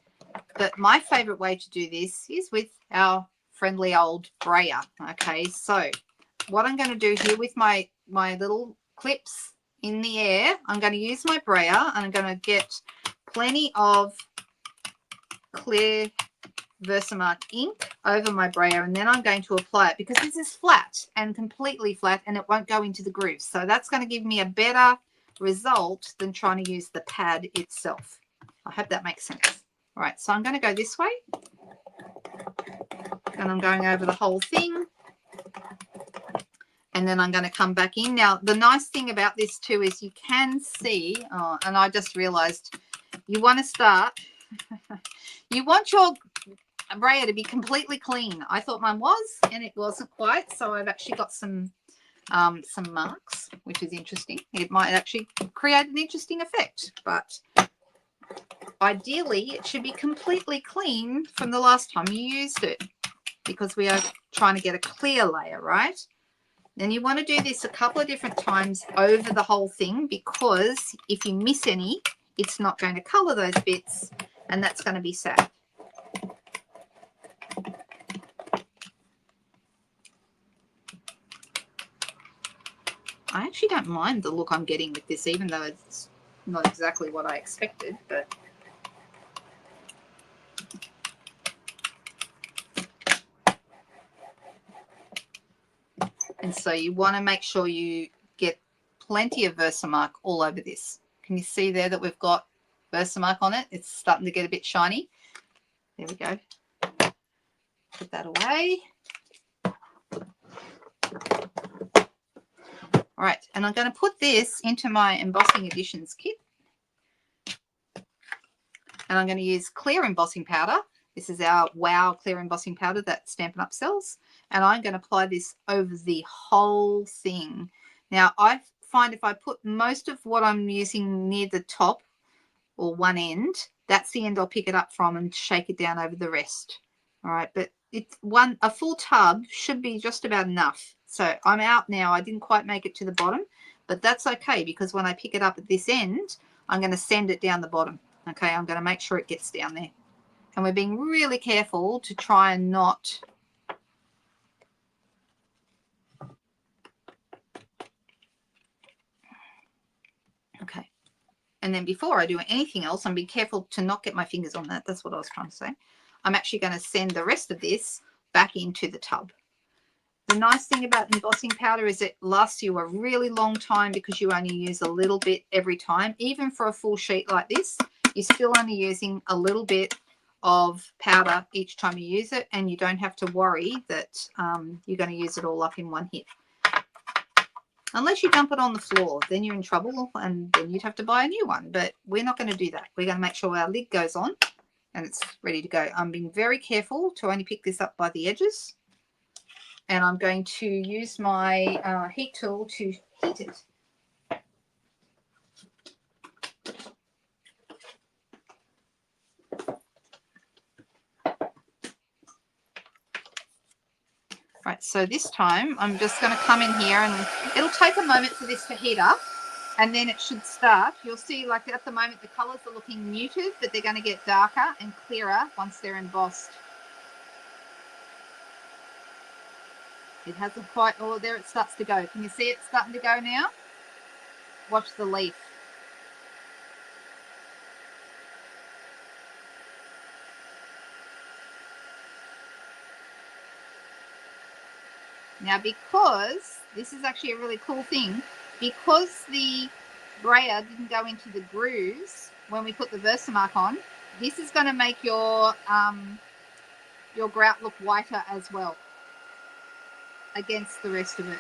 but my favorite way to do this is with our friendly old brayer. Okay, so what I'm going to do here with my little clips in the air, I'm going to use my brayer and I'm going to get plenty of clear Versamark ink over my brayer, and then I'm going to apply it because this is flat and completely flat and it won't go into the grooves. So that's going to give me a better result than trying to use the pad itself. I hope that makes sense. All right, so I'm going to go this way and I'm going over the whole thing, and then I'm going to come back in. Now, the nice thing about this too is you can see, and I just realized you want to start, you want your brayer to be completely clean. I thought mine was, and it wasn't quite. So I've actually got some marks, which is interesting. It might actually create an interesting effect, but ideally it should be completely clean from the last time you used it, because we are trying to get a clear layer, right? Then you want to do this a couple of different times over the whole thing, because if you miss any, it's not going to color those bits, and that's going to be sad. I actually don't mind the look I'm getting with this, even though it's not exactly what I expected, but and so you want to make sure you get plenty of Versamark all over this. Can you see there that we've got Versamark on it? It's starting to get a bit shiny. There we go. Put that away. All right, and I'm going to put this into my embossing additions kit. And I'm going to use clear embossing powder. This is our Wow clear embossing powder that Stampin' Up sells. And I'm going to apply this over the whole thing. Now, I find if I put most of what I'm using near the top or one end, that's the end I'll pick it up from and shake it down over the rest. All right, but a full tub should be just about enough. So I'm out now. I didn't quite make it to the bottom, but that's okay, because when I pick it up at this end, I'm going to send it down the bottom. Okay, I'm going to make sure it gets down there. And we're being really careful to try and not okay. And then before I do anything else, I'm being careful to not get my fingers on that. That's what I was trying to say. I'm actually going to send the rest of this back into the tub. The nice thing about embossing powder is it lasts you a really long time because you only use a little bit every time. Even for a full sheet like this, you're still only using a little bit of powder each time you use it, and you don't have to worry that you're going to use it all up in one hit. Unless you dump it on the floor, then you're in trouble and then you'd have to buy a new one. But we're not going to do that. We're going to make sure our lid goes on and it's ready to go. I'm being very careful to only pick this up by the edges. And I'm going to use my heat tool to heat it. Right, so this time I'm just going to come in here, and it'll take a moment for this to heat up, and then it should start. You'll see, like at the moment, the colours are looking muted, but they're going to get darker and clearer once they're embossed. It hasn't quite, oh, there it starts to go. Can you see it starting to go now? Watch the leaf. Now, because this is actually a really cool thing, because the brayer didn't go into the grooves when we put the Versamark on, this is going to make your grout look whiter as well against the rest of it.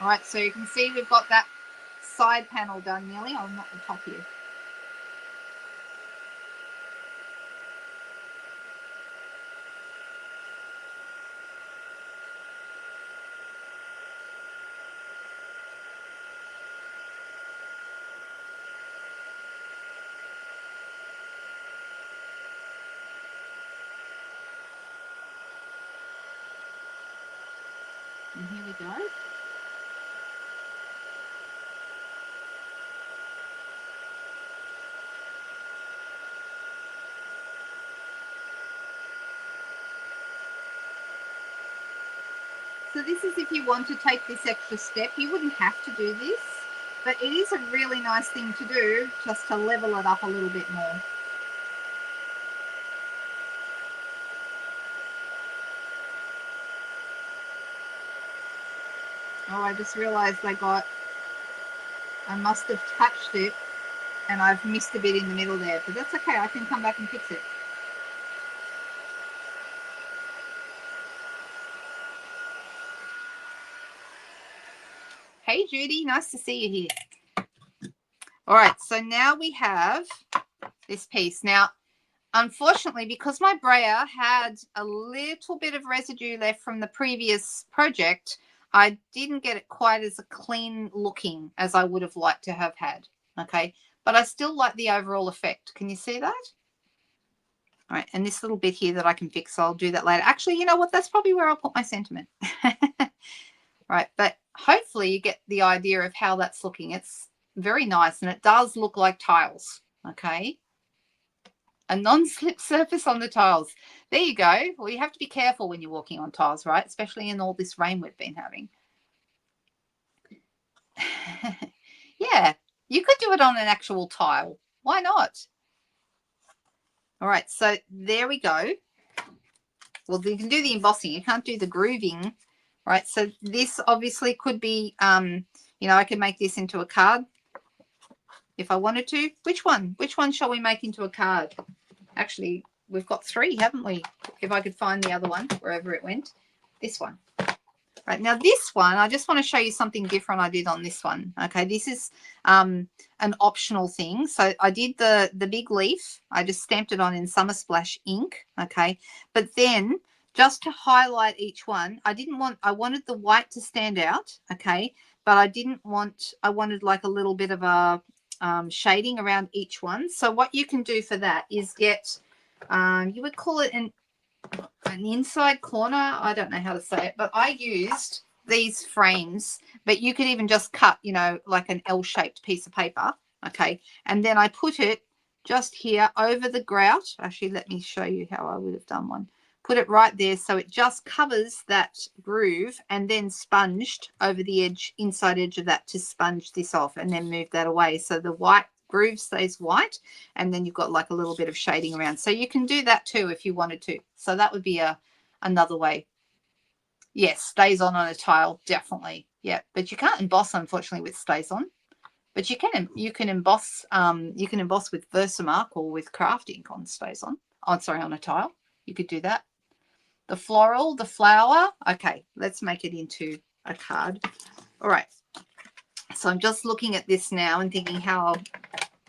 All right, so you can see we've got that side panel done nearly. I'll knock the top here. And here we go. So this is if you want to take this extra step. You wouldn't have to do this, but it is a really nice thing to do just to level it up a little bit more. Oh, I just realized I must have touched it and I've missed a bit in the middle there, but that's okay. I can come back and fix it. Hey, Judy, nice to see you here. All right, so now we have this piece. Now, unfortunately, because my brayer had a little bit of residue left from the previous project, I didn't get it quite as clean looking as I would have liked to have had, okay? But I still like the overall effect. Can you see that? All right, and this little bit here that I can fix, I'll do that later. Actually, you know what? That's probably where I'll put my sentiment. Right, but hopefully you get the idea of how that's looking. It's very nice, and it does look like tiles, okay? A non-slip surface on the tiles. There you go. Well, you have to be careful when you're walking on tiles, right? Especially in all this rain we've been having. Yeah, you could do it on an actual tile. Why not? All right, so there we go. Well, you can do the embossing. You can't do the grooving, right? So this obviously could be, you know, I could make this into a card if I wanted to. Which one? Which one shall we make into a card? Actually, we've got three, haven't we? If I could find the other one, wherever it went. This one. Right, now this one, I just want to show you something different I did on this one. Okay, this is an optional thing. So I did the big leaf. I just stamped it on in Summer Splash ink. Okay, but then just to highlight each one, I wanted the white to stand out. Okay, but I wanted like a little bit of a shading around each one. So what you can do for that is get, you would call it an inside corner. I don't know how to say it, but I used these frames, but you could even just cut, you know, like an L-shaped piece of paper. Okay, and then I put it just here over the grout. Actually, let me show you how I would have done one. Put it right there so it just covers that groove, and then sponged over the edge, inside edge of that, to sponge this off, and then move that away so the white groove stays white, and then you've got like a little bit of shading around. So you can do that too if you wanted to. So that would be another way Yes, stays on a tile, definitely. Yeah, but you can't emboss, unfortunately, with stays on. But you can emboss with Versamark or with crafty ink on stays on. Oh, sorry, on a tile. You could do that. The floral, the flower. Okay, let's make it into a card. All right. So I'm just looking at this now and thinking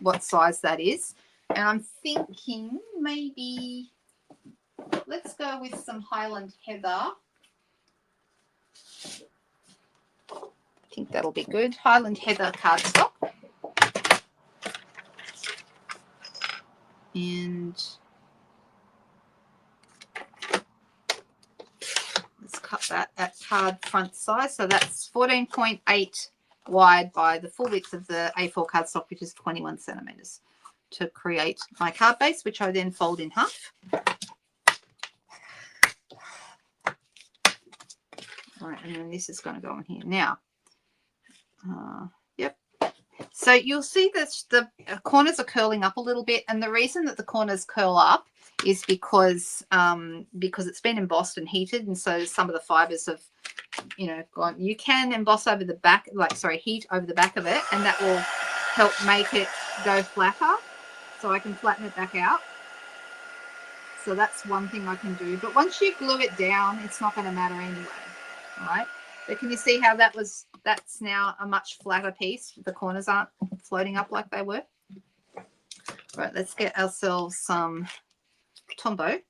what size that is. And I'm thinking maybe let's go with some Highland Heather. I think that'll be good. Highland Heather cardstock. And let's cut that at card front size. So that's 14.8 wide by the full width of the A4 cardstock, which is 21 centimeters, to create my card base, which I then fold in half. All right, and then this is going to go in here. Now, yep. So you'll see that the corners are curling up a little bit, and the reason that the corners curl up is because it's been embossed and heated, and so some of the fibers have, gone. You can emboss over the back, heat over the back of it, and that will help make it go flatter. So I can flatten it back out. So that's one thing I can do. But once you glue it down, it's not going to matter anyway. All right. But can you see how that's now a much flatter piece? The corners aren't floating up like they were. Right, let's get ourselves some Tombow.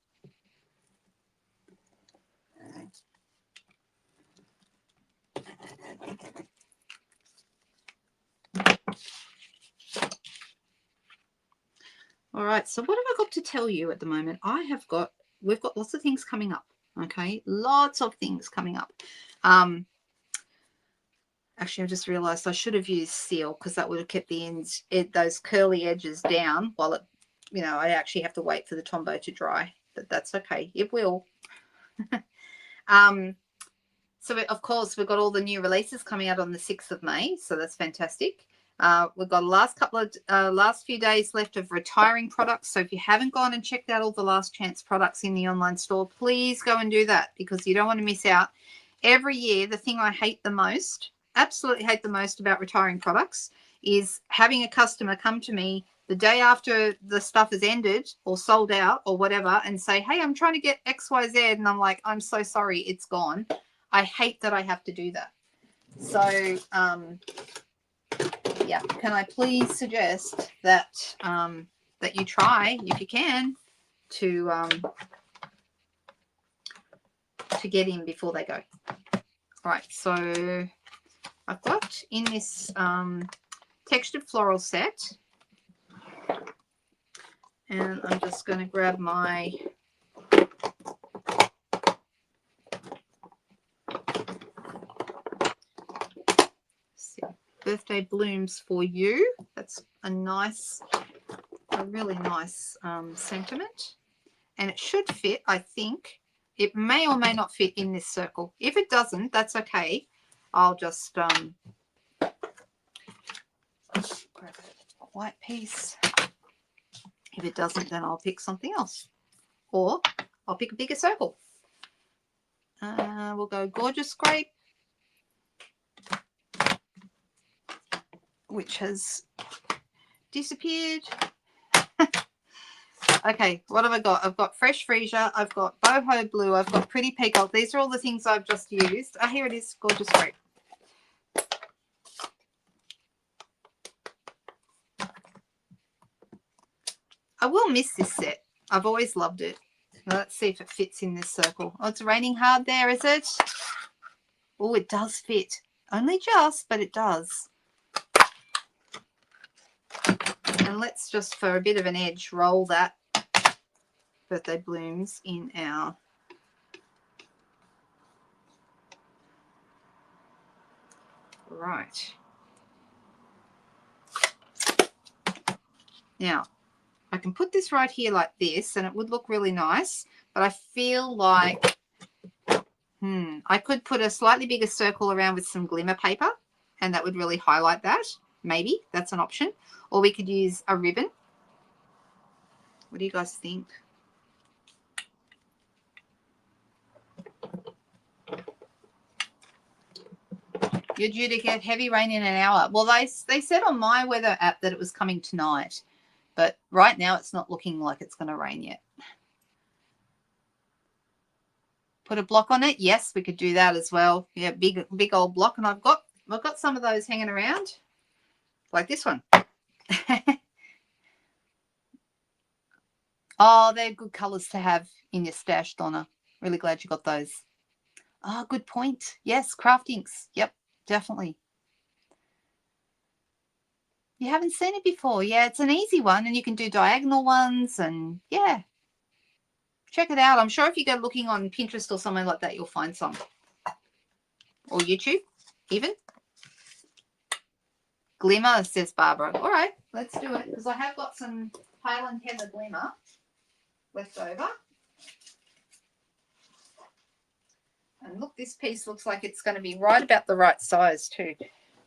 All right, so what have I got to tell you at the moment? We've got lots of things coming up. Okay, lots of things coming up. Actually, I just realized I should have used seal, because that would have kept the ends, those curly edges down while it, I actually have to wait for the Tombow to dry, but that's okay. It will. So of course, we've got all the new releases coming out on the 6th of May. So that's fantastic. We've got last few days left of retiring products. So if you haven't gone and checked out all the last chance products in the online store, please go and do that, because you don't want to miss out. Every year, the thing I hate the most, absolutely hate the most about retiring products, is having a customer come to me the day after the stuff is ended or sold out or whatever and say, hey, I'm trying to get XYZ. And I'm like, I'm so sorry, it's gone. I hate that I have to do that. So, yeah, can I please suggest that that you try, if you can, to get in before they go. All right, so I've got in this textured floral set, and I'm just going to grab my Birthday Blooms for You. That's a really nice sentiment, and it should fit. I think it may or may not fit in this circle. If it doesn't, that's okay. I'll just grab a white piece. If it doesn't, then I'll pick something else, or I'll pick a bigger circle. We'll go Gorgeous Grape, which has disappeared. Okay, what have I got? I've got Fresh Freesia, I've got Boho Blue, I've got Pretty Peacock. These are all the things I've just used. Oh, here it is, Gorgeous Grape. I will miss this set. I've always loved it. Now, let's see if it fits in this circle. Oh, it's raining hard there, is it? Oh, it does fit. Only just, but it does. And let's just, for a bit of an edge, roll that Birthday Blooms in our right. Now, I can put this right here like this, and it would look really nice, but I feel like I could put a slightly bigger circle around with some glimmer paper, and that would really highlight that. Maybe that's an option. Or we could use a ribbon. What do you guys think? You're due to get heavy rain in an hour. Well, they said on my weather app that it was coming tonight, but right now it's not looking like it's going to rain yet. Put a block on it. Yes, we could do that as well. Yeah, big old block, and I've got some of those hanging around, like this one. Oh, they're good colours to have in your stash, Donna. Really glad you got those. Oh, good point. Yes, craft inks. Yep, definitely. You haven't seen it before. Yeah, it's an easy one, and you can do diagonal ones, and yeah, check it out. I'm sure if you go looking on Pinterest or somewhere like that, you'll find some. Or YouTube, even. Glimmer, says Barbara. All right, let's do it, because I have got some Highland Heather Glimmer left over. And look, this piece looks like it's going to be right about the right size too.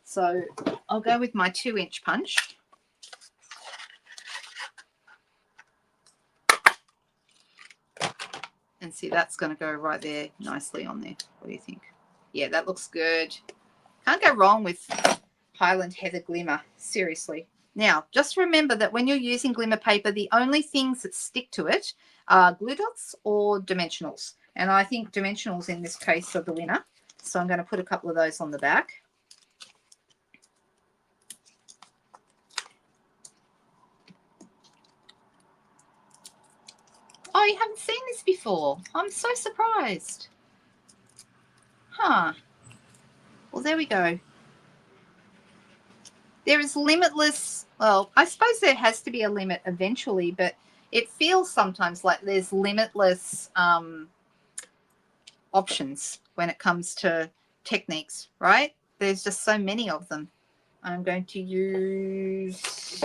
So I'll go with my 2-inch punch. And see, that's going to go right there nicely on there. What do you think? Yeah, that looks good. Can't go wrong with Highland Heather Glimmer, seriously. Now, just remember that when you're using glimmer paper, the only things that stick to it are glue dots or dimensionals. And I think dimensionals in this case are the winner. So I'm going to put a couple of those on the back. Oh, you haven't seen this before. I'm so surprised. Huh. Well, there we go. There is limitless, well, I suppose there has to be a limit eventually, but it feels sometimes like there's limitless options when it comes to techniques, right? There's just so many of them. I'm going to use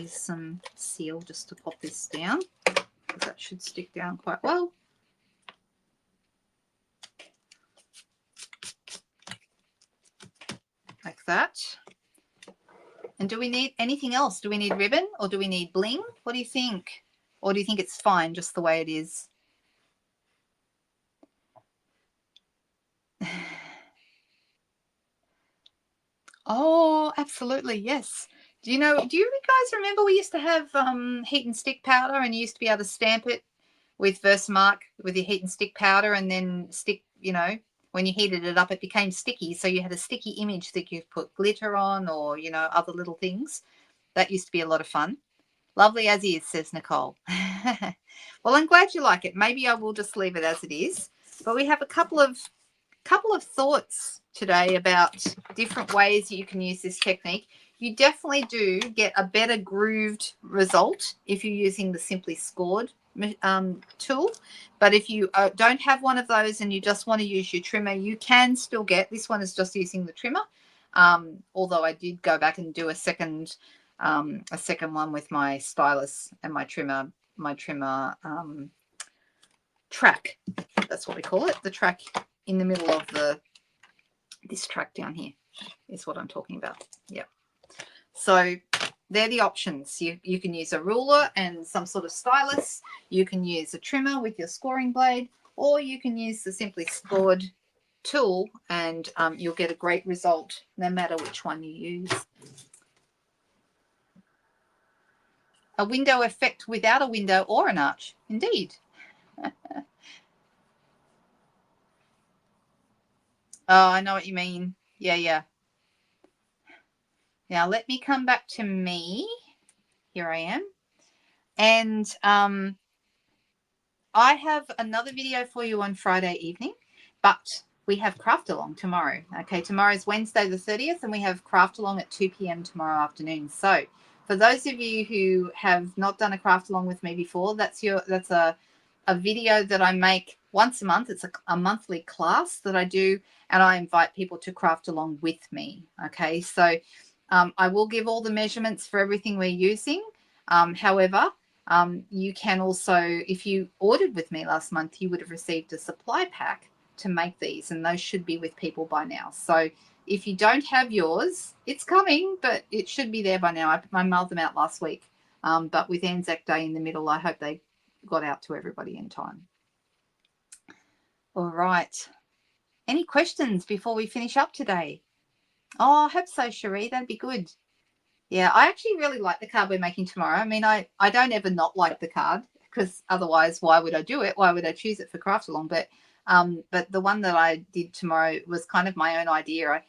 some seal just to pop this down, because that should stick down quite well. Like that. And do we need anything else? Do we need ribbon, or do we need bling? What do you think? Or do you think it's fine just the way it is? Oh, absolutely, yes. Do you guys remember we used to have heat and stick powder, and you used to be able to stamp it with Versamark with your heat and stick powder, and then stick, when you heated it up, it became sticky. So you had a sticky image that you put glitter on, or, other little things. That used to be a lot of fun. Lovely as is, says Nicole. Well, I'm glad you like it. Maybe I will just leave it as it is. But we have a couple of thoughts today about different ways you can use this technique. You definitely do get a better grooved result if you're using the Simply Scored tool. But if you don't have one of those and you just want to use your trimmer, you can still get, this one is just using the trimmer. Although I did go back and do a second one with my stylus and my trimmer track. That's what we call it, the track in the middle of this track down here is what I'm talking about. Yep. So they're the options. You can use a ruler and some sort of stylus. You can use a trimmer with your scoring blade, or you can use the Simply Scored tool, and you'll get a great result no matter which one you use. A window effect without a window or an arch. Indeed. Oh, I know what you mean. Yeah. Now let me come back to me. Here I am. And I have another video for you on Friday evening, but we have craft along tomorrow. Okay, tomorrow's Wednesday the 30th, and we have craft along at 2 p.m. tomorrow afternoon. So for those of you who have not done a craft along with me before, that's a video that I make once a month. It's a monthly class that I do, and I invite people to craft along with me. Okay, so I will give all the measurements for everything we're using. However, you can also, if you ordered with me last month, you would have received a supply pack to make these, and those should be with people by now. So if you don't have yours, it's coming, but it should be there by now. I mailed them out last week, but with Anzac Day in the middle, I hope they got out to everybody in time. All right. Any questions before we finish up today? Oh, I hope so, Cherie. That'd be good. Yeah, I actually really like the card we're making tomorrow. I mean, I don't ever not like the card, because otherwise, why would I do it? Why would I choose it for craft along? But the one that I did tomorrow was kind of my own idea.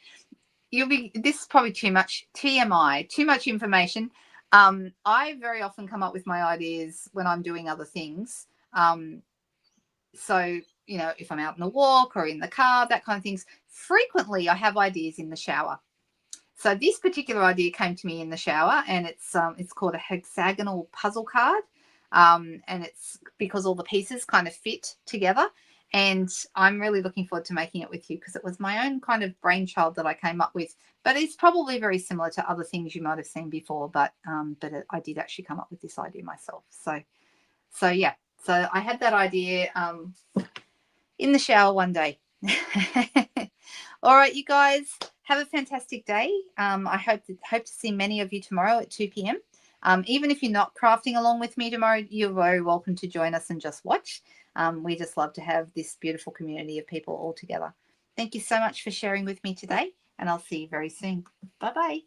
This is probably too much TMI, too much information. I very often come up with my ideas when I'm doing other things. So, if I'm out on a walk or in the car, that kind of things. Frequently, I have ideas in the shower. So this particular idea came to me in the shower, and it's called a hexagonal puzzle card, and it's because all the pieces kind of fit together. And I'm really looking forward to making it with you, because it was my own kind of brainchild that I came up with. But it's probably very similar to other things you might have seen before. But I did actually come up with this idea myself. So yeah. So I had that idea in the shower one day. All right, you guys, have a fantastic day. I hope to see many of you tomorrow at 2 p.m. Even if you're not crafting along with me tomorrow, you're very welcome to join us and just watch. We just love to have this beautiful community of people all together. Thank you so much for sharing with me today, and I'll see you very soon. Bye-bye.